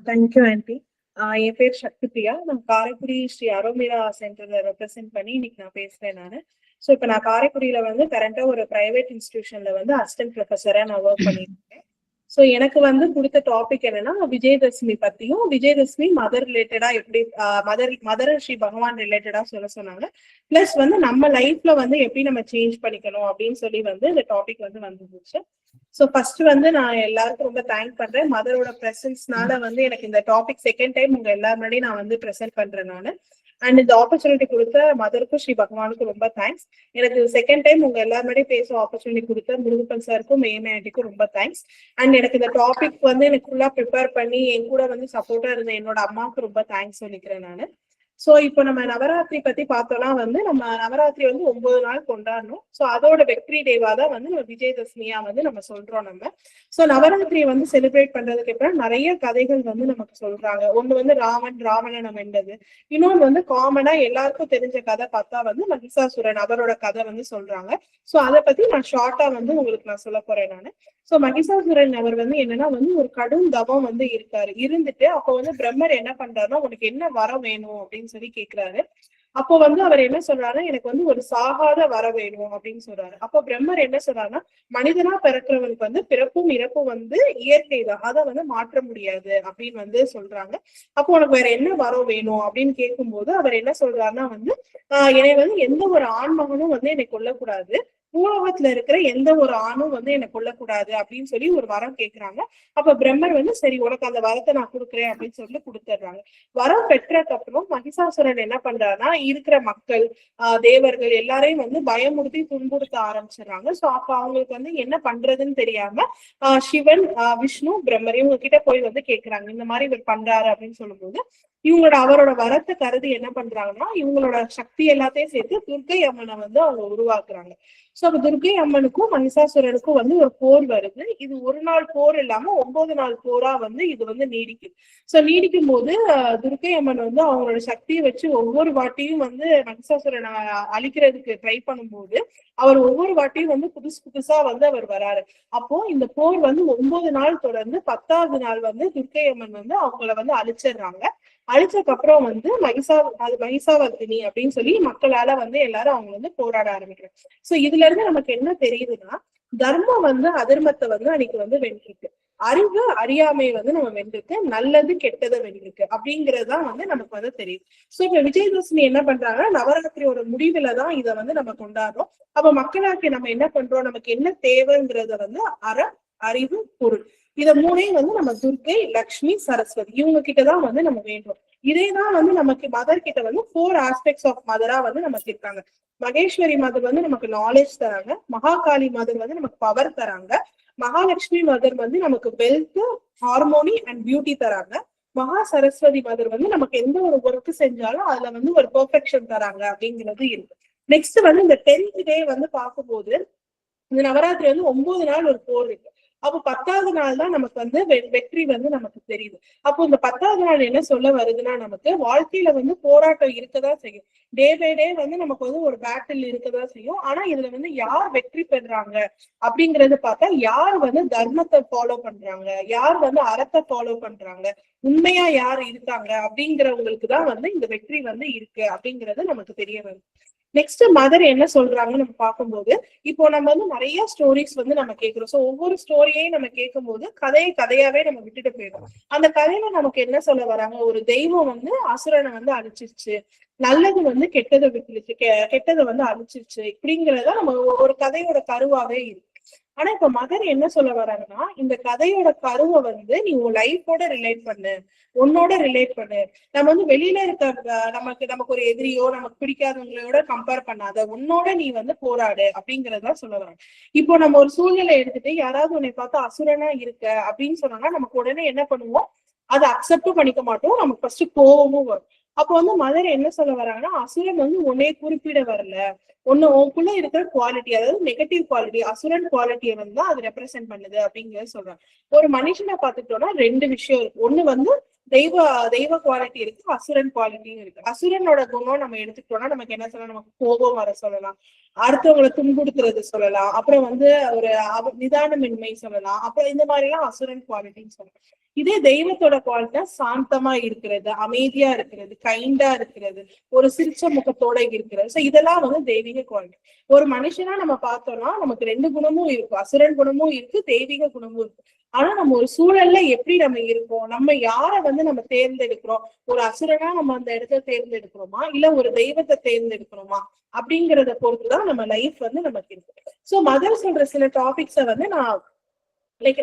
Thank you aunty. என் பேர் சக்தி பிரியா. நான் காரைக்குடி ஸ்ரீ அரோமிரா சென்டர்ல ரெப்ரசென்ட் பண்ணி இன்னைக்கு நான் பேசுறேன் நானு. ஸோ இப்போ நான் காரைக்குடியில வந்து கரண்டா ஒரு பிரைவேட் இன்ஸ்டிடியூஷன்ல வந்து அசிஸ்டன்ட் ப்ரொஃபஸரா நான் ஒர்க் பண்ணிட்டு இருக்கேன். ஸோ எனக்கு வந்து கொடுத்த டாபிக் என்னன்னா விஜயதசமி பத்தியும் விஜயதசமி மதர் ரிலேட்டடா எப்படி மதர் ஸ்ரீ பகவான் ரிலேட்டடா சொன்னாங்க. பிளஸ் வந்து நம்ம லைஃப்ல வந்து எப்படி நம்ம சேஞ்ச் பண்ணிக்கணும் அப்படின்னு சொல்லி வந்து இந்த டாபிக் வந்து வந்துருந்துச்சு. ஸோ ஃபர்ஸ்ட் வந்து நான் எல்லாருக்கும் ரொம்ப தேங்க் பண்றேன். மதரோட பிரசன்ஸ்னால வந்து எனக்கு இந்த டாபிக் செகண்ட் டைம் உங்க எல்லாரும் முன்னாடி நான் வந்து ப்ரெசென்ட் பண்றேன் நான். அண்ட் இந்த ஆப்பர்ச்சுனிட்டி கொடுத்த மதருக்கும் ஸ்ரீ பகவானுக்கும் ரொம்ப தேங்க்ஸ். எனக்கு செகண்ட் டைம் உங்க எல்லாரும் முன்னாடி பேச ஆப்பர்ச்சுனிட்டி கொடுத்த முருகப்பன் சாருக்கும் மேமே ஆண்டிக்கும் ரொம்ப தேங்க்ஸ். அண்ட் எனக்கு இந்த டாபிக் வந்து எனக்கு ஃபுல்லா ப்ரிப்பேர் பண்ணி என் கூட வந்து சப்போர்ட்டா இருந்த என்னோட அம்மாவுக்கு ரொம்ப தேங்க்ஸ் சொல்லிக்கிறேன் நான். சோ இப்போ நம்ம நவராத்திரி பத்தி பார்த்தோம்னா வந்து நம்ம நவராத்திரி வந்து 9 நாள் கொண்டாடணும். சோ அதோட வெக்டரி டேவா தான் வந்து நம்ம விஜயதசமியா வந்து நம்ம சொல்றோம் நம்ம. சோ நவராத்திரியை வந்து செலிப்ரேட் பண்றதுக்கு அப்புறம் நிறைய கதைகள் வந்து நமக்கு சொல்றாங்க. ஒண்ணு வந்து ராவணனை வென்றது. இன்னொன்று வந்து காமனா எல்லாருக்கும் தெரிஞ்ச கதை பார்த்தா வந்து மகிஷாசுரன் அவரோட கதை வந்து சொல்றாங்க. சோ அதை பத்தி நான் ஷார்ட்டா வந்து உங்களுக்கு நான் சொல்ல போறேன் நானு. சோ மகிஷாசுரன் அவர் வந்து என்னன்னா வந்து ஒரு கடும் தவம் வந்து இருந்துட்டு அப்போ வந்து பிரம்மர் என்ன பண்றாருன்னா உனக்கு என்ன வரம் வேணும் அப்படின்னு சொல்லி கேக்குறாரு. அப்போ வந்து அவர் என்ன சொல்றாரு, எனக்கு வந்து ஒரு சாகாத வர வேணும் அப்படின்னு சொல்றாரு. அப்போ பிரம்மர் என்ன சொல்றாருன்னா மனிதனா பிறக்கிறவனுக்கு வந்து பிறப்பும் இறப்பும் வந்து இயற்கை தான், அதை வந்து மாற்ற முடியாது அப்படின்னு வந்து சொல்றாங்க. அப்போ உனக்கு வேற என்ன வரம் வேணும் அப்படின்னு கேட்கும்போது அவர் என்ன சொல்றாருன்னா வந்து என்னை வந்து எந்த ஒரு ஆண்மகனும் வந்து என்னை கொல்லக்கூடாது, பூலோகத்துல இருக்கிற எந்த ஒரு ஆணும் வந்து என்னை கொல்லக்கூடாது அப்படின்னு சொல்லி ஒரு வரம் கேட்கிறாங்க. அப்ப பிரம்மர் வந்து சரி உனக்கு அந்த வரத்தை நான் கொடுக்குறேன் அப்படின்னு சொல்லி கொடுத்துட்றாங்க. வரம் பெற்றதுக்கு அப்புறம் மகிஷாசுரன் என்ன பண்றாருன்னா இருக்கிற மக்கள் தேவர்கள் எல்லாரையும் வந்து பயமுறுத்தி துன்புறுத்த ஆரம்பிச்சிடுறாங்க. சோ அப்ப அவங்களுக்கு வந்து என்ன பண்றதுன்னு தெரியாம சிவன் விஷ்ணு பிரம்மர் இவங்க கிட்ட போய் வந்து கேட்கிறாங்க இந்த மாதிரி இவர் பண்றாரு அப்படின்னு சொல்லும்போது அவரோட வரத்தை கருதி என்ன பண்றாங்கன்னா இவங்களோட சக்தி எல்லாத்தையும் சேர்த்து துர்க்கை அம்மனை வந்து அவங்க உருவாக்குறாங்க. சோ அப்ப துர்க்கை அம்மனுக்கும் மகிஷாசுரனுக்கும் வந்து ஒரு போர் வருது. இது ஒரு நாள் போர் இல்லாம 9 நாள் போரா வந்து இது வந்து நீடிக்குது. சோ நீடிக்கும் போது துர்க்கை அம்மன் வந்து அவங்களோட சக்தியை வச்சு ஒவ்வொரு வாட்டியும் வந்து மகிஷாசுரனை அழிக்கிறதுக்கு ட்ரை பண்ணும்போது அவர் ஒவ்வொரு வாட்டியும் வந்து புதுசா வந்து அவர் வராரு. அப்போ இந்த போர் வந்து 9 நாள் தொடர்ந்து 10வது நாள் வந்து துர்க்கை அம்மன் வந்து அவங்கள வந்து அழிச்சிடுறாங்க. அழிச்சதுக்கு அப்புறம் வந்து மகிஷாவர்த்தினி அப்படின்னு சொல்லி மக்களால வந்து எல்லாரும் அவங்க வந்து போராட ஆரம்பிக்கிறாங்க. சோ இதுல இருந்து நமக்கு என்ன தெரியுதுன்னா தர்மம் வந்து அதர்மத்தை வந்து அன்னைக்கு வந்து வென்றிருக்கு, அறிவு அறியாமையை வந்து நம்ம வென்றிருக்கு, நல்லது கெட்டதை வென்றிருக்கு அப்படிங்கறதுதான் வந்து நமக்கு வந்து தெரியுது. சோ இப்ப விஜயதசமி என்ன பண்றாங்கன்னா நவராத்திரியோட முடிவுலதான் இதை வந்து நம்ம கொண்டாடுறோம். அப்ப மக்களாக்கி நம்ம என்ன பண்றோம், நமக்கு என்ன தேவைங்கிறத வந்து அறிவு பொருள் இத மூணையும் வந்து நம்ம துர்க்கை லக்ஷ்மி சரஸ்வதி இவங்க கிட்டதான் வந்து நம்ம வேண்டும். இதேதான் வந்து நமக்கு மதர் கிட்ட வந்து 4 ஆஸ்பெக்ட்ஸ் ஆஃப் மதரா வந்து நமக்கு இருக்காங்க. மகேஸ்வரி மதர் வந்து நமக்கு நாலேஜ் தராங்க, மகாகாளி மதர் வந்து நமக்கு பவர் தராங்க, மகாலட்சுமி மதர் வந்து நமக்கு வெல்த் ஹார்மோனி அண்ட் பியூட்டி தராங்க, மகா சரஸ்வதி மதர் வந்து நமக்கு எந்த ஒரு ஒர்க் செஞ்சாலும் அதுல வந்து ஒரு பெர்ஃபெக்ஷன் தராங்க அப்படிங்கிறது இருக்கு. நெக்ஸ்ட் வந்து இந்த 10th டே வந்து பார்க்கும்போது இந்த நவராத்திரி வந்து 9 நாள் ஒரு போர் இருக்கு. அப்போ 10வது நாள் தான் நமக்கு வந்து வெற்றி வந்து நமக்கு தெரியுது. அப்போ இந்த 10வது நாள் என்ன சொல்ல வருதுன்னா நமக்கு வாழ்க்கையில வந்து போராட்டம் இருக்கதான் செய்யும். டே பை டே வந்து நமக்கு வந்து ஒரு பேட்டில் இருக்கதான் செய்யும். ஆனா இதுல வந்து யார் வெற்றி பெறாங்க அப்படிங்கறது பார்த்தா யார் வந்து தர்மத்தை ஃபாலோ பண்றாங்க, யார் வந்து அறத்தை ஃபாலோ பண்றாங்க, உண்மையா யார் இருக்காங்க அப்படிங்கிறவங்களுக்கு தான் வந்து இந்த வெற்றி வந்து இருக்கு அப்படிங்கிறது நமக்கு தெரிய வருது. நெக்ஸ்ட் மதர் என்ன சொல்றாங்கன்னு நம்ம பார்க்கும்போது இப்போ நம்ம வந்து நிறைய ஸ்டோரிஸ் வந்து நம்ம கேட்கிறோம். சோ ஒவ்வொரு ஸ்டோரியையும் நம்ம கேட்கும் போது கதையாவே நம்ம விட்டுட்டு போயிடும். அந்த கதையில நமக்கு என்ன சொல்ல வராங்க, ஒரு தெய்வம் வந்து அசுரனை வந்து அழிச்சிருச்சு, நல்லது வந்து கெட்டதை விட்டுருச்சு, கெட்டதை வந்து அழிச்சிருச்சு, இப்படிங்கிறதா நம்ம ஒரு கதையோட கருவாவே இருக்கு. ஆனா இப்ப மதர் என்ன சொல்ல வராங்கன்னா இந்த கதையோட கருவை வந்து நீ உன் லைஃபோட ரிலேட் பண்ணு, உன்னோட ரிலேட் பண்ணு. நம்ம வந்து வெளியில இருக்க நமக்கு ஒரு எதிரியோ நமக்கு பிடிக்காதவங்களோட கம்பேர் பண்ணாத, உன்னோட நீ வந்து போராடு அப்படிங்கறதா சொல்ல வராங்க. இப்போ நம்ம ஒரு சூழ்நிலை எடுத்துட்டு யாராவது உன்னை பார்த்து அசுரனா இருக்க அப்படின்னு சொன்னாங்கன்னா நமக்கு உடனே என்ன பண்ணுவோம், அதை அக்செப்டும் பண்ணிக்க மாட்டோம், நமக்கு ஃபர்ஸ்ட் கோவமும் வரும். அப்போ வந்து மதர் என்ன சொல்ல வராங்கன்னா அசுரன் வந்து உன்னைய குறிப்பிட வரல, உனக்குள்ள இருக்கிற குவாலிட்டி அதாவது நெகட்டிவ் குவாலிட்டி அசுரன் குவாலிட்டியை வந்து அது ரெப்ரசென்ட் பண்ணுது அப்படிங்கறத சொல்றாங்க. ஒரு மனுஷனை பார்த்துட்டோம்னா 2 விஷயம் இருக்கு. ஒண்ணு வந்து தெய்வ குவாலிட்டி இருக்கு, அசுரன் குவாலிட்டியும் இருக்கு. அசுரனோட குணம் நம்ம எடுத்துக்கிட்டோம்னா நமக்கு என்ன சொல்லலாம், நமக்கு கோபம் வர சொல்லலாம், அடுத்தவங்களை துன்புறுத்துறது சொல்லலாம், அப்புறம் வந்து ஒரு நிதானமின்மை சொல்லலாம், அப்புறம் இந்த மாதிரி எல்லாம் அசுரன் குவாலிட்டின்னு சொல்லலாம். இதே தெய்வத்தோட குவாலிட்டா சாந்தமா இருக்கிறது, அமைதியா இருக்கிறது, கைண்டா இருக்கிறது, ஒரு சிரிச்ச முகத்தோட இருக்கிறது. சோ இதெல்லாம் வந்து தெய்வீக குவாலிட்டி. ஒரு மனுஷனா நம்ம பார்த்தோம்னா நமக்கு ரெண்டு குணமும் இருக்கு, அசுரன் குணமும் இருக்கு, தெய்வீக குணமும் இருக்கு. ஆனா நம்ம ஒரு சூழல்ல எப்படி நம்ம இருக்கோம், நம்ம யார வந்து நம்ம தேர்ந்தெடுக்கிறோம், ஒரு அசுரனா நம்ம அந்த இடத்த தேர்ந்தெடுக்கிறோமா இல்ல ஒரு தெய்வத்தை தேர்ந்தெடுக்கிறோமா அப்படிங்கறத பொறுத்துதான் நம்ம லைஃப் வந்து நமக்கு இருக்கு. சோ மதர் சொல்ற சில டாபிக்ஸ வந்து நான்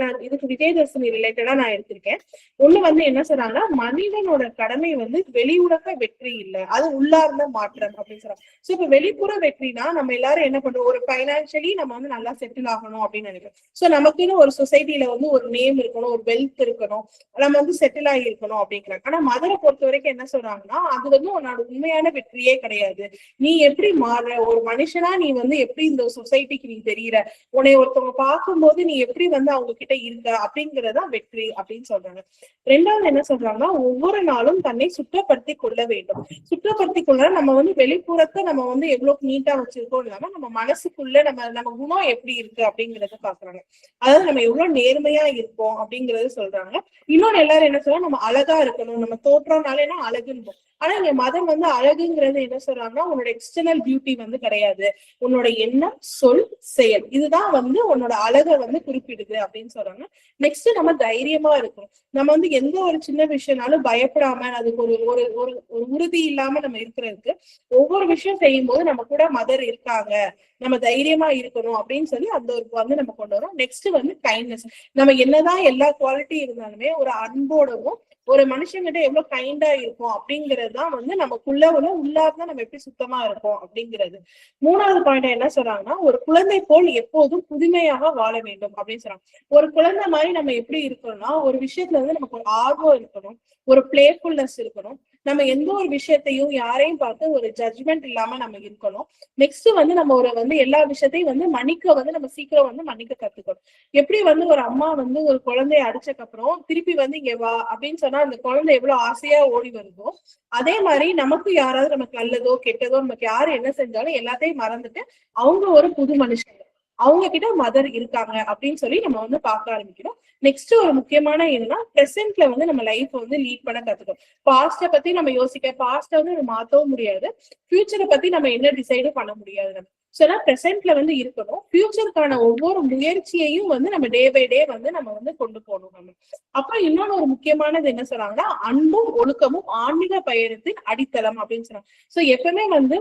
நான் இதுக்கு விஜயதசமி ரிலேட்டடா நான் எடுத்திருக்கேன். ஒண்ணு வந்து என்ன சொல்றாங்கன்னா, மனிதனோட கடமை வந்து வெளி உலக வெற்றி இல்ல, அது உள்ளார்ந்த மாற்றம் அப்படின்னு சொல்றாங்க. சோ இப்ப வெளிப்புற வெற்றினா நம்ம எல்லாரும் என்ன பண்றோம், ஒரு பைனான்சியலி நம்ம வந்து நல்லா செட்டில் ஆகணும் அப்படின்னு நினைக்கிறோம். சோ நமக்குன்னு ஒரு சொசைட்டில வந்து ஒரு நேம் இருக்கணும், ஒரு வெல்த் இருக்கணும், நம்ம வந்து செட்டில் ஆகி இருக்கணும் அப்படிங்கிறாங்க. ஆனா மதுரை பொறுத்த வரைக்கும் என்ன சொல்றாங்கன்னா, அது வந்து உன்னோட உண்மையான வெற்றியே கிடையாது. நீ எப்படி மாற, ஒரு மனுஷனா நீ வந்து எப்படி இந்த சொசைட்டிக்கு நீ தெரியற, உன்னை ஒருத்தவங்க பார்க்கும்போது நீ எப்படி வந்து அவங்க கிட்ட இருக்க அப்படிங்கறதா வெற்றி அப்படின்னு சொல்றாங்க. ரெண்டாவது என்ன சொல்றாங்கன்னா, ஒவ்வொரு நாளும் தன்னை சுத்தப்படுத்தி கொள்ள வேண்டும். சுத்தப்படுத்தி கொள்ள நம்ம வந்து வெளிப்புறத்தை நம்ம வந்து எவ்வளவு நீட்டா வச்சிருக்கோம் இல்லாம நம்ம மனசுக்குள்ள நம்ம குணம் எப்படி இருக்கு அப்படிங்கறத பாக்குறாங்க. அதாவது நம்ம எவ்வளவு நேர்மையா இருக்கோம் அப்படிங்கறது சொல்றாங்க. இன்னொன்னு எல்லாரும் என்ன சொல்றாங்க, நம்ம அழகா இருக்கணும், நம்ம தோற்றம்னாலே அழகுன்னு. ஆனா இங்க மதம் வந்து அழகுங்கிறது என்ன சொல்றாங்கன்னா, உன்னோட எக்ஸ்டர்னல் பியூட்டி வந்து கிடையாது, உன்னோட எண்ணம், சொல், செயல், இதுதான் வந்து உன்னோட அழகை வந்து குறிப்பிடுது அப்படின்னு சொல்றாங்க. நெக்ஸ்ட் நம்ம தைரியமா இருக்கணும். நம்ம வந்து எந்த ஒரு சின்ன விஷயம்னாலும் பயப்படாம, அதுக்கு ஒரு ஒரு ஒரு உறுதி இல்லாம நம்ம இருக்கிறதுக்கு ஒவ்வொரு விஷயம் செய்யும் போது நம்ம கூட மதர் இருக்காங்க, நம்ம தைரியமா இருக்கணும் அப்படின்னு சொல்லி அந்த ஒரு வந்து நம்ம கொண்டு வரோம். நெக்ஸ்ட் வந்து கைண்ட்னஸ். நம்ம என்னதான் எல்லா குவாலிட்டி இருந்தாலுமே ஒரு அன்போடவும் ஒரு மனுஷங்கிட்ட எவ்வளவு கைண்டா இருக்கும் அப்படிங்கறதுதான் வந்து நமக்குள்ள உள்ளார்தான் நம்ம எப்படி சுத்தமா இருக்கோம் அப்படிங்கிறது. மூணாவது பாயிண்ட் என்ன சொல்றாங்கன்னா, ஒரு குழந்தை போல் எப்போதும் புதுமையாக வாழ வேண்டும் அப்படின்னு சொல்றாங்க. ஒரு குழந்தை மாதிரி நம்ம எப்படி இருக்கணும்னா, ஒரு விஷயத்துல வந்து நமக்கு ஒரு ஆர்வம் இருக்கணும், ஒரு பிளேஃபுல்னஸ் இருக்கணும், நம்ம எந்த ஒரு விஷயத்தையும் யாரையும் பார்த்து ஒரு ஜட்ஜ்மெண்ட் இல்லாம நம்ம இருக்கணும். நெக்ஸ்ட் வந்து நம்ம ஒரு வந்து எல்லா விஷயத்தையும் வந்து மன்னிக்க வந்து நம்ம சீக்கிரம் வந்து மன்னிக்க கத்துக்கணும். எப்படி வந்து ஒரு அம்மா வந்து ஒரு குழந்தைய அடிச்சக்கு அப்புறம் திருப்பி வந்து இங்க வா அப்படின்னு சொன்னா அந்த குழந்தை எவ்வளவு ஆசையா ஓடி வருதோ, அதே மாதிரி நமக்கு யாராவது நமக்கு நல்லதோ கெட்டதோ நமக்கு யாரு என்ன செஞ்சாலும் எல்லாத்தையும் மறந்துட்டு அவங்க ஒரு புது மனுஷங்க, அவங்க கிட்ட மதர் இருக்காங்க அப்படின்னு சொல்லி நம்ம வந்து பார்க்க ஆரம்பிக்கிறோம். நெக்ஸ்ட் ஒரு முக்கியமான என்னன்னா, பிரசன்ட்ல வந்து நம்ம லைஃப் வந்து லீட் பண்ண கத்துக்கணும். பாஸ்ட பத்தி நம்ம யோசிக்க, பாஸ்ட வந்து நம்ம மாத்தவும் முடியாது, ஃபியூச்சரை பத்தி நம்ம என்ன டிசைடும் பண்ண முடியாது. நம்ம சோ பிரசன்ட்ல வந்து இருக்கணும். ஃபியூச்சருக்கான ஒவ்வொரு முயற்சியையும் வந்து நம்ம டே பை டே வந்து நம்ம வந்து கொண்டு போகணும். நம்ம அப்புறம் இன்னொன்னு ஒரு முக்கியமானது என்ன சொல்றாங்கன்னா, அன்பும் ஒழுக்கமும் ஆன்மீக பயணத்தின் அடித்தளம் அப்படின்னு சொல்றாங்க. சோ எப்பவுமே வந்து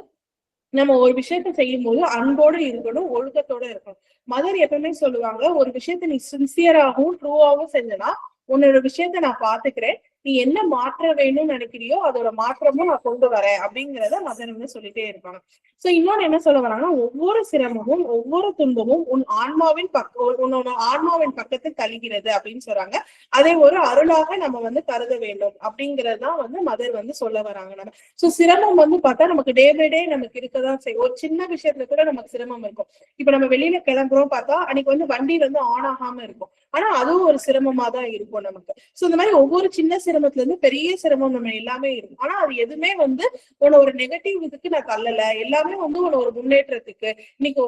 நம்ம ஒரு விஷயத்த செய்யும் போது அன்போடு இருக்கணும், ஒழுக்கத்தோட இருக்கணும். மதர் எப்பவுமே சொல்லுவாங்க, ஒரு விஷயத்த நீ சின்சியராகவும் ட்ரூவாகவும் செஞ்சனா உன்னோட விஷயத்த நான் பாத்துக்கிறேன், நீ என்ன மாற்ற வேணும்னு நினைக்கிறியோ அதோட மாற்றமும் நான் கொண்டு வரேன் அப்படிங்கிறத மதர் வந்து சொல்லிட்டே இருப்பாங்க. சோ இன்னொன்னு என்ன சொல்ல வராங்கன்னா, ஒவ்வொரு சிரமமும் ஒவ்வொரு துன்பமும் உன்னோட ஆன்மாவின் பக்கத்தில் தழுகிறது அப்படின்னு சொல்றாங்க. அதை ஒரு அருளாக நம்ம வந்து கருத வேண்டும் அப்படிங்கறதுதான் வந்து மதர் வந்து சொல்ல வராங்க. நம்ம சோ சிரமம் வந்து பார்த்தா நமக்கு டே பை டே நமக்கு இருக்கதான் செய்யும். ஒரு சின்ன விஷயத்துல கூட நமக்கு சிரமம் இருக்கும். இப்ப நம்ம வெளியில கிளம்புறோம் பார்த்தா அன்னைக்கு வந்து வண்டி வந்து ஆன் ஆகாம இருக்கும், ஆனா அதுவும் ஒரு சிரமமா தான் இருக்கும் நமக்கு. சோ இந்த மாதிரி ஒவ்வொரு சின்ன சிரமத்துல இருந்து பெரிய சிரமம் நம்ம எல்லாமே இருக்கும். ஆனா அது எதுவுமே வந்து உன ஒரு நெகட்டிவ் இதுக்கு நான் தள்ளல, எல்லாமே வந்து உன ஒரு முன்னேற்றத்துக்கு. இன்னைக்கு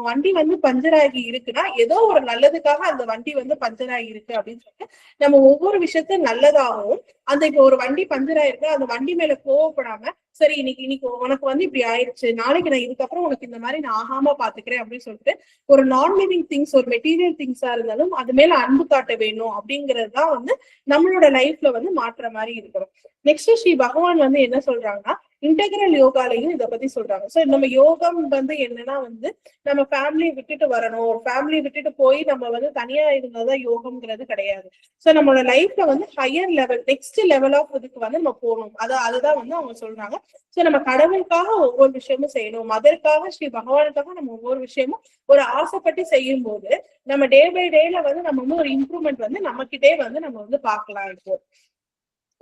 வண்டி வந்து பஞ்சர் ஆகி இருக்குன்னா ஏதோ ஒரு நல்லதுக்காக அந்த வண்டி வந்து பஞ்சர் ஆகி இருக்கு அப்படின்னு சொல்லிட்டு நம்ம ஒவ்வொரு விஷயத்த நல்லதாகவும், அந்த இப்ப ஒரு வண்டி பஞ்சர் ஆயிருக்கு அந்த வண்டி மேல கோவப்படாம, சரி இன்னைக்கு உனக்கு வந்து இப்படி ஆயிடுச்சு, நாளைக்கு நான் இதுக்கப்புறம் உனக்கு இந்த மாதிரி நான் ஆகாம பாத்துக்கிறேன் அப்படின்னு சொல்லிட்டு ஒரு நான் லிவிங் திங்ஸ், ஒரு மெட்டீரியல் திங்ஸா இருந்தாலும் அது மேல அன்பு காட்ட வேணும் அப்படிங்கிறது தான் வந்து நம்மளோட லைஃப்ல வந்து மாற்ற மாதிரி இருக்கணும். நெக்ஸ்ட் ஸ்ரீ பகவான் வந்து என்ன சொல்றாங்கன்னா, இன்டெகிரல் யோகாலையும் இதை பத்தி சொல்றாங்க. சோ நம்ம யோகம் வந்து என்னன்னா வந்து நம்ம ஃபேமிலியை விட்டுட்டு வரணும், ஒரு ஃபேமிலியை விட்டுட்டு போய் நம்ம வந்து தனியா இருந்தாதான் யோகம்ங்கிறது கிடையாது. சோ நம்மளோட லைஃப்ல வந்து higher level, next level of இதுக்கு வந்து நம்ம போகணும். அதுதான் வந்து அவங்க சொல்றாங்க. சோ நம்ம கடவுளுக்காக ஒவ்வொரு விஷயமும் செய்யணும், மதருக்காக ஸ்ரீ பகவானுக்காக நம்ம ஒவ்வொரு விஷயமும் ஒரு ஆசைப்பட்டு செய்யும் போது நம்ம டே பை டேல வந்து நம்ம வந்து ஒரு இம்ப்ரூவ்மெண்ட் வந்து நம்மகிட்டே வந்து நம்ம வந்து பார்க்கலாம் இப்போ.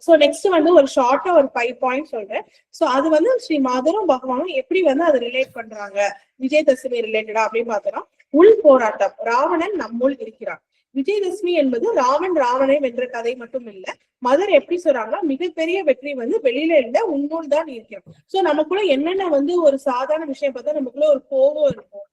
சோ நெக்ஸ்ட் வந்து ஒரு ஷார்ட்டா ஒரு 5 பாயிண்ட் சொல்றேன். சோ அது வந்து ஸ்ரீ மதரும் பகவானும் எப்படி வந்து அதை ரிலேட் பண்றாங்க விஜயதசமி ரிலேட்டடா அப்படின்னு பார்த்தோம்னா, உள் போராட்டம். ராவணன் நம்முள் இருக்கிறான், விஜயதசமி என்பது ராவணை வென்ற கதை மட்டும் இல்ல. மதர் எப்படி சொல்றாங்கன்னா, மிகப்பெரிய வெற்றி வந்து வெளியில இல்ல, உன்னுள் தான் இருக்கிறோம். சோ நமக்குள்ள என்னென்ன வந்து ஒரு சாதாரண விஷயம் பார்த்தா நமக்குள்ள ஒரு கோபம் இருக்கும்,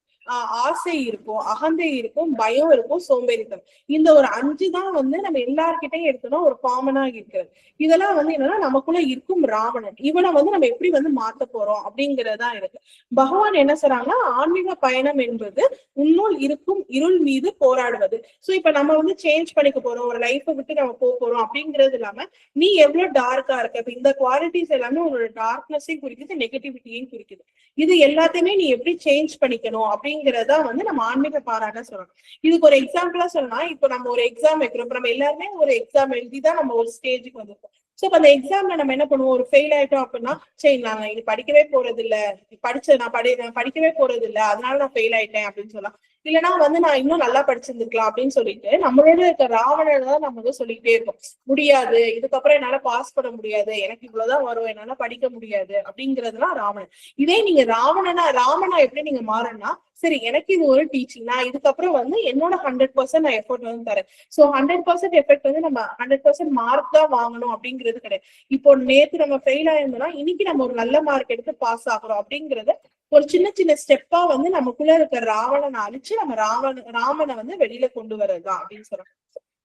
ஆசை இருக்கும், அகந்தை இருக்கும், பயம் இருக்கும், சோம்பேறித்தனம். இந்த ஒரு 5 தான் வந்து நம்ம எல்லார்கிட்டையும் எடுத்தோம்னா ஒரு காமனா இருக்கிறது. இதெல்லாம் வந்து என்னன்னா நமக்குள்ள இருக்கும் ராவணன். இவனை வந்து நம்ம எப்படி வந்து மாத்த போறோம் அப்படிங்கறதா இருக்கு. பகவான் என்ன சொல்றாங்கன்னா, ஆன்மீக பயணம் என்பது உன்னுள் இருக்கும் இருள் மீது போராடுவது. சோ இப்ப நம்ம வந்து சேஞ்ச் பண்ணிக்க போறோம், ஒரு லைஃபை விட்டு நம்ம போறோம் அப்படிங்கிறது இல்லாம, நீ எவ்வளவு டார்க்கா இருக்க, இப்ப இந்த குவாலிட்டிஸ் எல்லாமே உன்னோட டார்க்னஸையும் குறிக்குது, நெகட்டிவிட்டியையும் குறிக்குது. இது எல்லாத்தையுமே நீ எப்படி சேஞ்ச் பண்ணிக்கணும் அப்படிங்கறதா வந்து நம்ம ஆன்மீக பாராட்ட சொல்லணும். இதுக்கு ஒரு எக்ஸாம்பிளா சொல்லலாம். இப்போ நம்ம ஒரு எக்ஸாம் வைக்கிறோம், நம்ம எல்லாருமே ஒரு எக்ஸாம் எழுதிதான் நம்ம ஒரு ஸ்டேஜுக்கு வந்திருக்கோம். சோ இப்ப அந்த எக்ஸாம்ல நம்ம என்ன பண்ணுவோம், ஒரு ஃபெயில் ஆயிட்டோம் அப்படின்னா, சரி நான் இது படிக்கவே போறது இல்ல, நான் படிக்கவே போறது இல்ல, அதனால நான் ஃபெயில் ஆயிட்டேன் அப்படின்னு சொல்லலாம். இல்லைன்னா வந்து நான் இன்னும் நல்லா படிச்சிருந்துக்கலாம் அப்படின்னு சொல்லிட்டு நம்மளோட இருக்க ராவணன் தான் நம்ம வந்து சொல்லிக்கிட்டே இருக்கோம். முடியாது, இதுக்கப்புறம் என்னால பாஸ் பண்ண முடியாது, எனக்கு இவ்வளவுதான் வரும், என்னால படிக்க முடியாது அப்படிங்கறதுலாம் ராவணன். இதே நீங்க ராமனா எப்படி நீங்க மாறணும்னா, சரி எனக்கு இது ஒரு டீச்சிங், நான் இதுக்கப்புறம் வந்து என்னோட 100% நான் எஃபர்ட் வந்து தரேன். சோ 100% எஃபெக்ட் வந்து நம்ம 100% மார்க் தான் வாங்கணும் அப்படிங்கிறது கிடையாது. இப்போ நேத்து நம்ம ஃபெயில் ஆயிருந்தோம்னா இன்னைக்கு நம்ம ஒரு நல்ல மார்க் எடுத்து பாஸ் ஆகுறோம் அப்படிங்கறது ஒரு சின்ன சின்ன ஸ்டெப்பா வந்து நமக்குள்ள இருக்க ராவணனை அழிச்சு நம்ம ராமனை வந்து வெளியில கொண்டு வர்றதுதான் அப்படின்னு சொல்றாங்க.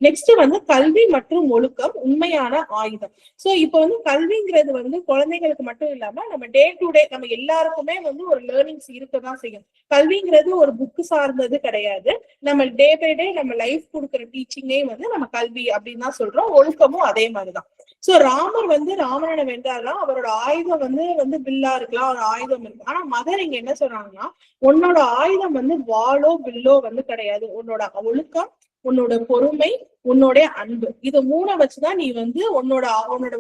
நெக்ஸ்ட் வந்து கல்வி மற்றும் ஒழுக்கம் உண்மையான ஆயுதம். சோ இப்ப வந்து கல்விங்கிறது வந்து குழந்தைகளுக்கு மட்டும் இல்லாம நம்ம டே டு டே நம்ம எல்லாருக்குமே வந்து ஒரு லேர்னிங்ஸ் இருக்கதான் செய்யும். கல்விங்கிறது ஒரு புக் சார்ந்தது கிடையாது. நம்ம டே பை டே நம்ம லைஃப் கொடுக்குற டீச்சிங்கே வந்து நம்ம கல்வி அப்படின்னு தான் சொல்றோம். ஒழுக்கமும் அதே மாதிரிதான். சோ ராமர் வந்து ராவணனை வென்றாருன்னா அவரோட ஆயுதம் வந்து வில்லா இருக்கலாம், ஒரு ஆயுதம் இருக்கு. ஆனா மதர் இங்க என்ன சொல்றாங்கன்னா, உன்னோட ஆயுதம் வந்து வாளோ வில்லோ வந்து கிடையாது, உன்னோட ஒழுக்கம், உன்னோட பொறுமை, உன்னோட அன்பு. இது 3 வச்சுதான் நீ வந்து உன்னோட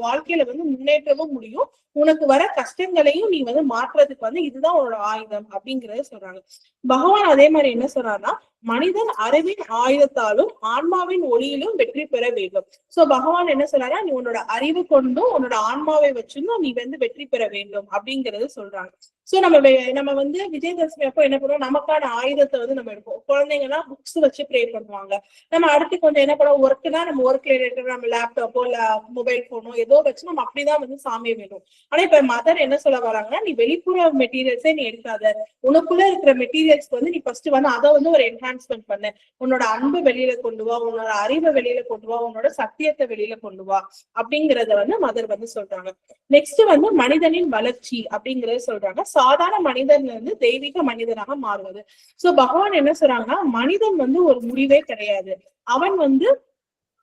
வாழ்க்கையில வந்து முன்னேற்றமும் முடியும். உனக்கு வர கஷ்டங்களையும் நீ வந்து மாற்றுறதுக்கு வந்து இதுதான் உன்னோட ஆயுதம் அப்படிங்கறத சொல்றாங்க. பகவான் அதே மாதிரி என்ன சொல்றாருன்னா, மனிதன் அறிவின் ஆயுதத்தாலும் ஆன்மாவின் ஒளியிலும் வெற்றி பெற வேண்டும். சோ பகவான் என்ன சொல்றாரா, நீ உன்னோட அறிவு கொண்டும் உன்னோட ஆன்மாவை வச்சும் நீ வந்து வெற்றி பெற வேண்டும் அப்படிங்கறது சொல்றாங்க. சோ நம்ம வந்து விஜயதசமி அப்போ என்ன பண்ணுவோம், நமக்கான ஆயுதத்தை வந்து நம்ம எடுப்போம். குழந்தைங்கன்னா புக்ஸ் வச்சு ப்ரே பண்ணுவாங்க. நம்ம அடுத்து கொஞ்சம் என்ன பண்ணுவோம், ஒர்க்னா நம்ம ஒர்க்ல இருக்கிற நம்ம லேப்டாப்போ இல்ல மொபைல் போனோ ஏதோ வச்சு நம்ம அப்படிதான் வந்து சாமியை வேணும். ஆனா இப்ப மதர் என்ன சொல்ல வராங்கன்னா, நீ வெளிப்புற மெட்டீரியல்ஸே நீ எடுக்காத, உனக்குள்ள இருக்கிற மெட்டீரியல்ஸ் வந்து நீ ஃபர்ஸ்ட் வந்து அதை வந்து ஒரு என்ஹான்ஸ்மெண்ட் பண்ணு. உன்னோட அன்பு வெளியில கொண்டு வா, உன்னோட அறிவை வெளியில கொண்டு வா, உன்னோட சத்தியத்தை வெளியில கொண்டு வா அப்படிங்கறத வந்து மதர் வந்து சொல்றாங்க. நெக்ஸ்ட் வந்து மனிதனின் வளர்ச்சி அப்படிங்கறத சொல்றாங்க. சாதாரண மனிதன்ல இருந்து தெய்வீக மனிதனாக மாறுவது. சோ பகவான் என்ன சொல்றாங்கன்னா, மனிதன் வந்து ஒரு முடிவே கிடையாது,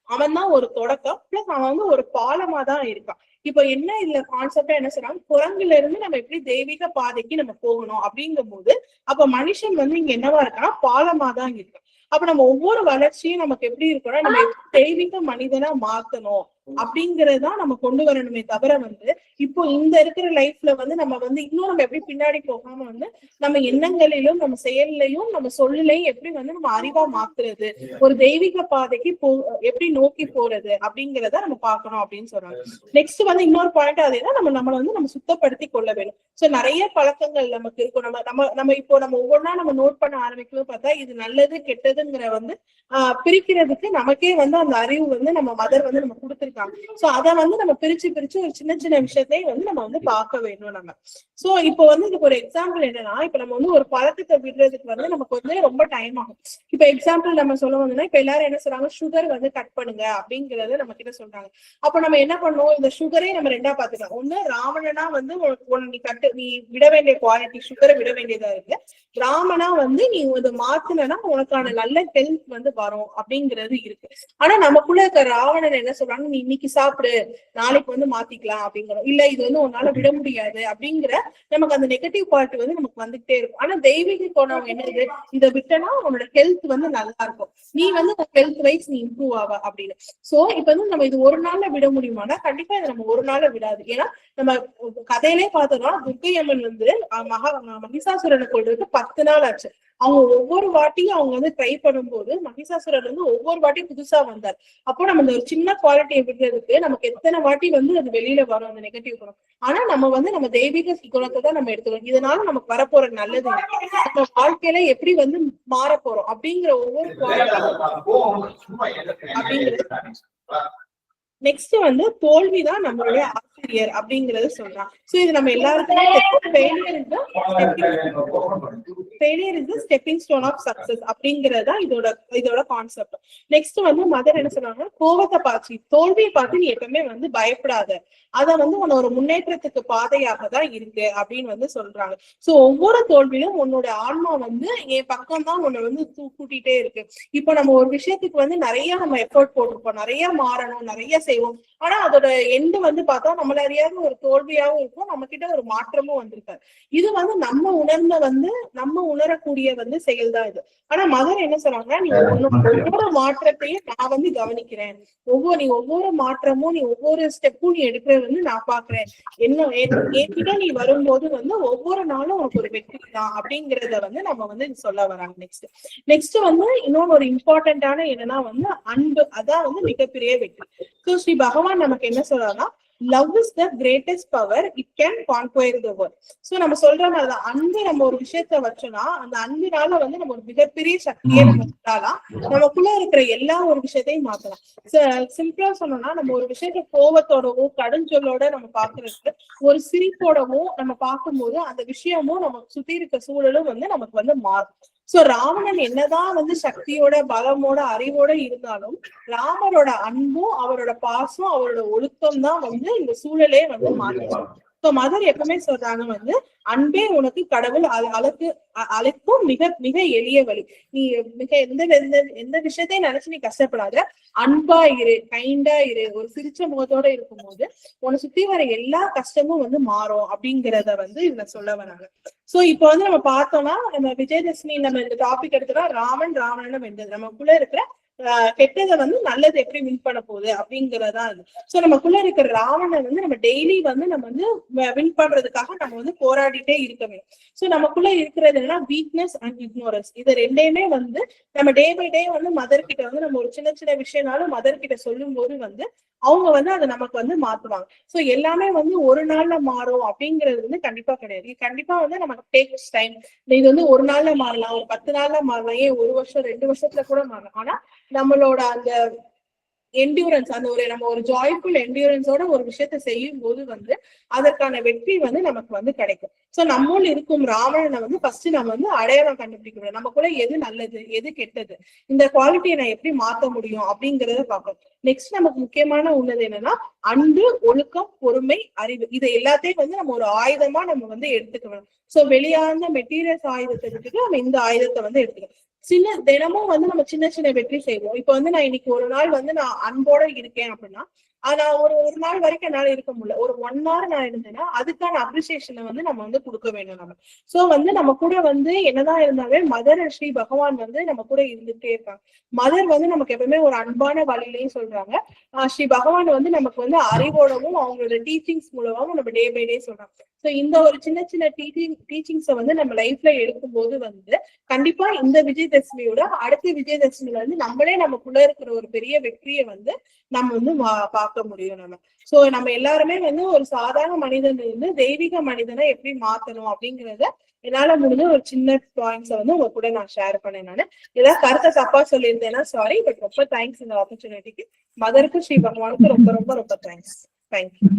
அவன் தான் ஒரு தொடக்கம், பிளஸ் அவன் வந்து ஒரு பாலமா தான் இருக்கான். இப்ப என்ன இதுல கான்செப்டா என்ன சொல்றாங்க, குரங்குல இருந்து நம்ம எப்படி தெய்வீக பாதைக்கு நம்ம போகணும் அப்படிங்கும் போது, அப்ப மனுஷன் வந்து இங்க என்னவா இருக்கான்னா பாலமா தான் இருக்கு. அப்ப நம்ம ஒவ்வொரு வளர்ச்சியும் நமக்கு எப்படி இருக்கணும், நம்ம எப்படி தெய்வீக மனிதனா மாத்தணும் அப்படிங்கறதுதான் நம்ம கொண்டு வரணுமே தவிர வந்து இப்போ இந்த இருக்கிற லைஃப்ல வந்து நம்ம வந்து இன்னும் நம்ம எப்படி பின்னாடி போகாம வந்து நம்ம எண்ணங்களிலும் நம்ம செயல்லையும் நம்ம சொல்லையும் எப்படி வந்து நம்ம அறிவா மாத்துறது, ஒரு தெய்வீக பாதைக்கு எப்படி நோக்கி போறது அப்படிங்கிறத நம்ம பார்க்கணும் அப்படின்னு சொல்றாங்க. நெக்ஸ்ட் வந்து இன்னொரு பாயிண்ட் அதுன்னா நம்மளை வந்து நம்ம சுத்தப்படுத்தி கொள்ள வேண்டும். சோ நிறைய பழக்கங்கள் நமக்கு இருக்கும். நம்ம இப்போ நம்ம ஒவ்வொன்றா நம்ம நோட் பண்ண ஆரம்பிக்கணும் பார்த்தா இது நல்லது கெட்டதுங்கிற வந்து பிரிக்கிறதுக்கு நமக்கே வந்து அந்த அறிவு வந்து நம்ம மதர் வந்து நம்ம கொடுத்துருக்காங்க. சோ அத வந்து நம்ம பிரிச்சு ஒரு சின்ன சின்ன விஷயத்தையும் வந்து நம்ம வந்து பார்க்க வேணும் நம்ம. சோ இப்போ வந்து இதுக்கு ஒரு எக்ஸாம்பிள் என்னன்னா, இப்ப நம்ம வந்து ஒரு பழக்கத்தை விடுறதுக்கு வந்து நமக்கு வந்து ரொம்ப டைம் ஆகும். இப்ப எக்ஸாம்பிள் நம்ம சொல்ல வந்தோம்னா, இப்ப எல்லாரும் என்ன சொல்றாங்க, சுகர் வந்து கட் பண்ணுங்க அப்படிங்கறத நம்ம கிட்ட சொல்றாங்க. அப்ப நம்ம என்ன பண்ணுவோம், இந்த சுகரே நம்ம ரெண்டா பாத்துக்கலாம். ஒண்ணு ராவணனா வந்து நீ விட வேண்டிய குவாலிட்டி சுகரை விட வேண்டியதா இருக்கு. ராமனா வந்து நீ இதை மாத்தினா உனக்கான நல்ல ஹெல்த் வந்து வரும் அப்படிங்கிறது இருக்கு. ஆனா நமக்குள்ள இருக்க ராவணன் என்ன சொல்றாங்க, நீ இன்னைக்கு சாப்பிடு, நாளைக்கு வந்து மாத்திக்கலாம் அப்படிங்கிறோம். இல்ல இது வந்து உன்னால விட முடியாது அப்படிங்கிற நமக்கு அந்த நெகட்டிவ் பார்ட் வந்து நமக்கு வந்துகிட்டே இருக்கும். ஆனா தெய்வீக கோணம் என்னது, இதை விட்டனா உன்னோட ஹெல்த் வந்து நல்லா இருக்கும், நீ வந்து ஹெல்த் வைஸ் நீ இம்ப்ரூவ் ஆவ அப்படின்னு. சோ இப்ப வந்து நம்ம இது ஒரு நாள்ல விட முடியுமானா கண்டிப்பா இதை நம்ம ஒரு நாள்ல விடாது. ஏன்னா நம்ம கதையிலே பார்த்தோம்னா துர்க்கை அம்மன் வந்து மகிஷாசுரனை கொள்றதுக்கு 10 நாள் ஆச்சு. அவங்க ஒவ்வொரு வாட்டியும் அவங்க வந்து ட்ரை பண்ணும்போது மகிஷாசுரர் வந்து ஒவ்வொரு வாட்டியும் புதுசா வந்தார். அப்போ நம்ம இந்த ஒரு சின்ன குவாலிட்டியை விடுறதுக்கு நமக்கு எத்தனை வாட்டி வந்து அது வெளியில வரும் அந்த நெகட்டிவ் குணம். ஆனா நம்ம வந்து நம்ம தெய்வீக குணத்தை தான் நம்ம எடுத்துக்கணும். இதனால நமக்கு வரப்போற நல்லது நம்ம வாழ்க்கையில எப்படி வந்து மாற போறோம் அப்படிங்கிற ஒவ்வொரு அப்படிங்கிறது. நெக்ஸ்ட் வந்து தோல்விதான் நம்மளுடைய ஆசிரியர் அப்படிங்கறது சொல்றான். சோ இது நம்ம எல்லாருக்குமே failure is the stepping stone of success அப்படிங்கறதா இதோட கான்செப்ட். நெக்ஸ்ட் வந்து மதர் என்ன சொல்றாங்கன்னா, கோபத்தை பார்த்து தோல்வியை பார்த்து நீ எப்பவுமே வந்து பயப்படாத, அத வந்து உன்னோட முன்னேற்றத்துக்கு பாதையாக தான் இருக்கு அப்படின்னு வந்து சொல்றாங்க. சோ ஒவ்வொரு தோல்வியிலும் உன்னோட ஆன்மா வந்து என் பக்கம் தான் உன்னை வந்து கூட்டிட்டே இருக்கு. இப்போ நம்ம ஒரு விஷயத்துக்கு வந்து நிறைய நம்ம எஃபோர்ட் போட்டிருப்போம், நிறைய மாறணும், நிறைய செய்வோம். ஆனா அதோட எண்டு வந்து பார்த்தா நம்மள அறியாத ஒரு தோல்வியாவும் இருக்கும், நம்ம கிட்ட ஒரு மாற்றமும் வந்திருக்காரு. இது வந்து நம்ம உணரக்கூடிய வந்து செயல் தான் இது. ஆனா மதர் என்ன சொல்றாங்கன்னா, நீ ஒவ்வொரு மாற்றத்தையும் நான் வந்து கவனிக்கிறேன், ஒவ்வொரு மாற்றமும் நீ ஒவ்வொரு ஸ்டெப்பும் நீ எடுக்கிறது வந்து நான் பாக்குறேன், என்கிட்ட நீ வரும்போது வந்து ஒவ்வொரு நாளும் உனக்கு ஒரு வெற்றி தான் அப்படிங்கறத வந்து நம்ம வந்து சொல்ல வராங்க. நெக்ஸ்ட் வந்து இன்னொன்னு ஒரு இம்பார்ட்டன்டான என்னன்னா வந்து அன்பு, அதான் வந்து மிகப்பெரிய வெற்றி. சோ ஸ்ரீ பகவான் நமக்கு என்ன சொல்றாருன்னா, love is the greatest power, it can conquer the world. So நம்ம சொல்ற மாதிரிதான் அன்பு நம்ம ஒரு விஷயத்த வச்சோம்னா அந்த அன்பினால வந்து நம்ம ஒரு மிகப்பெரிய சக்தியை நம்ம விட்டாலாம், நமக்குள்ள இருக்கிற எல்லா ஒரு விஷயத்தையும் மாத்தலாம். சிம்பிளா சொன்னோம்னா நம்ம ஒரு விஷயத்த கோபத்தோடவும் கடுஞ்சொல்லோட நம்ம பாக்குறதுக்கு ஒரு சிரிப்போடவும் நம்ம பார்க்கும்போது அந்த விஷயமும் நம்ம சுத்தி இருக்க சூழலும் வந்து நமக்கு வந்து மாறும். சோ ராவணன் என்னதான் வந்து சக்தியோட பலமோட அறிவோட இருந்தாலும் ராமரோட அன்பும் அவரோட பாசம் அவரோட ஒழுக்கம் தான் வந்து இந்த சூழலே வந்து மாற்றுச்சு. சோ மதர் எப்பவுமே சொல்றாங்க வந்து அன்பே உனக்கு கடவுள் அழைக்கும் மிக மிக எளிய வழி. நீ மிக எந்த விஷயத்தையும் நினைச்சு நீ கஷ்டப்படாத, அன்பா இரு, கைண்டா இரு, ஒரு சிரிச்ச முகத்தோட இருக்கும்போது உன்னை சுத்தி வர எல்லா கஷ்டமும் வந்து மாறும் அப்படிங்கிறத வந்து இதுல சொல்ல வராங்க. சோ இப்ப வந்து நம்ம பார்த்தோம்னா நம்ம விஜயதசமி நம்ம இந்த டாபிக் எடுத்தோம்னா ராவணனை வென்றது, நமக்குள்ள இருக்கிற கெட்டதை வந்து நல்லது எப்படி வின் பண்ண போகுது அப்படிங்கறதா இது. சோ நமக்குள்ள இருக்கிற ராவணனை வந்து நம்ம டெய்லி வந்து நம்ம வந்து வின் பண்றதுக்காக நம்ம வந்து போராடிட்டே இருக்க வேண்டும். சோ நமக்குள்ள இருக்கிறது என்னன்னா வீக்னஸ் அண்ட் இக்னோரன்ஸ். இது ரெண்டையுமே வந்து நம்ம டே பை டே வந்து மதர் கிட்ட வந்து நம்ம ஒரு சின்ன சின்ன விஷயம்னாலும் மதர் கிட்ட சொல்லும் போது வந்து அவங்க வந்து அதை நமக்கு வந்து மாத்துவாங்க. சோ எல்லாமே வந்து ஒரு நாள்ல மாறும் அப்படிங்கிறது வந்து கண்டிப்பா கிடையாது. கண்டிப்பா வந்து நமக்கு டேக்ஸ் டைம். இது வந்து ஒரு நாள்ல மாறலாம், ஒரு 10 நாள்ல மாறலாம், ஏன் 1 வருஷம் 2 வருஷத்துல கூட மாறலாம். ஆனா நம்மளோட அந்த என்டியூரன்ஸ், அந்த நம்ம ஒரு ஜாய்ஃபுல் என்டியூரன்ஸோட ஒரு விஷயத்த செய்யும் போது வந்து அதற்கான வெற்றி வந்து நமக்கு வந்து கிடைக்கும். சோ நம்மளும் இருக்கும் ராவணனை வந்து ஃபர்ஸ்ட் நம்ம வந்து அடையாளம் கண்டுபிடிக்கணும், நமக்குள்ள எது நல்லது எது கெட்டது, இந்த குவாலிட்டியை நான் எப்படி மாத்த முடியும் அப்படிங்கறத பார்க்கணும். நெக்ஸ்ட் நமக்கு முக்கியமான உள்ளது என்னன்னா அன்பு, ஒழுக்கம், பொறுமை, அறிவு. இது எல்லாத்தையும் வந்து நம்ம ஒரு ஆயுதமா நம்ம வந்து எடுத்துக்கணும். சோ வெளியார்ந்த மெட்டீரியல்ஸ் ஆயுதத்தை விட்டுட்டு நம்ம இந்த ஆயுதத்தை வந்து எடுத்துக்கணும். தினமும் வந்து நம்ம சின்ன சின்ன வெற்றி செய்வோம். இப்ப வந்து நான் இன்னைக்கு ஒரு நாள் வந்து நான் அன்போட இருக்கேன் அப்படின்னா நான் ஒரு நாள் வரைக்கும் என்னால இருக்க முடியல, ஒரு 1 hour நான் இருந்தேன்னா அதுக்கான அப்ரிசியேஷனை வந்து நம்ம வந்து கொடுக்க வேண்டும் நம்ம. சோ வந்து நம்ம கூட வந்து என்னதான் இருந்தாலே மதர் ஸ்ரீ பகவான் வந்து நம்ம கூட இருந்துட்டே இருக்காங்க. மதர் வந்து நமக்கு எப்பவுமே ஒரு அன்பான வழியிலையும் சொல்றாங்க. ஸ்ரீ பகவான் வந்து நமக்கு வந்து அறிவோடவும் அவங்களோட டீச்சிங்ஸ் மூலமாவும் நம்ம டே பை டே சொல்றாங்க. சோ இந்த ஒரு சின்ன சின்ன டீச்சிங்ஸை வந்து நம்ம லைஃப்ல எடுக்கும் போது வந்து கண்டிப்பா இந்த விஜயதசமியோட அடுத்த விஜயதசமியில வந்து நம்மளே நமக்குள்ள இருக்கிற ஒரு பெரிய வெற்றியை வந்து நம்ம வந்து பார்க்க முடியும் நம்ம. சோ நம்ம எல்லாருமே வந்து ஒரு சாதாரண மனிதன் இருந்து தெய்வீக மனிதனை எப்படி மாத்தணும் அப்படிங்கறத என்னால முடிஞ்ச ஒரு சின்ன பாயிண்ட்ஸை வந்து உங்க கூட நான் ஷேர் பண்ணேன். நானு ஏதாவது கருத்தை தப்பா சொல்லியிருந்தேன்னா சாரி, பட் ரொம்ப தேங்க்ஸ் இந்த ஆப்பர்ச்சுனிட்டிக்கு. மதருக்கு ஸ்ரீ பகவானுக்கு ரொம்ப ரொம்ப ரொம்ப தேங்க்ஸ். தேங்க்யூ.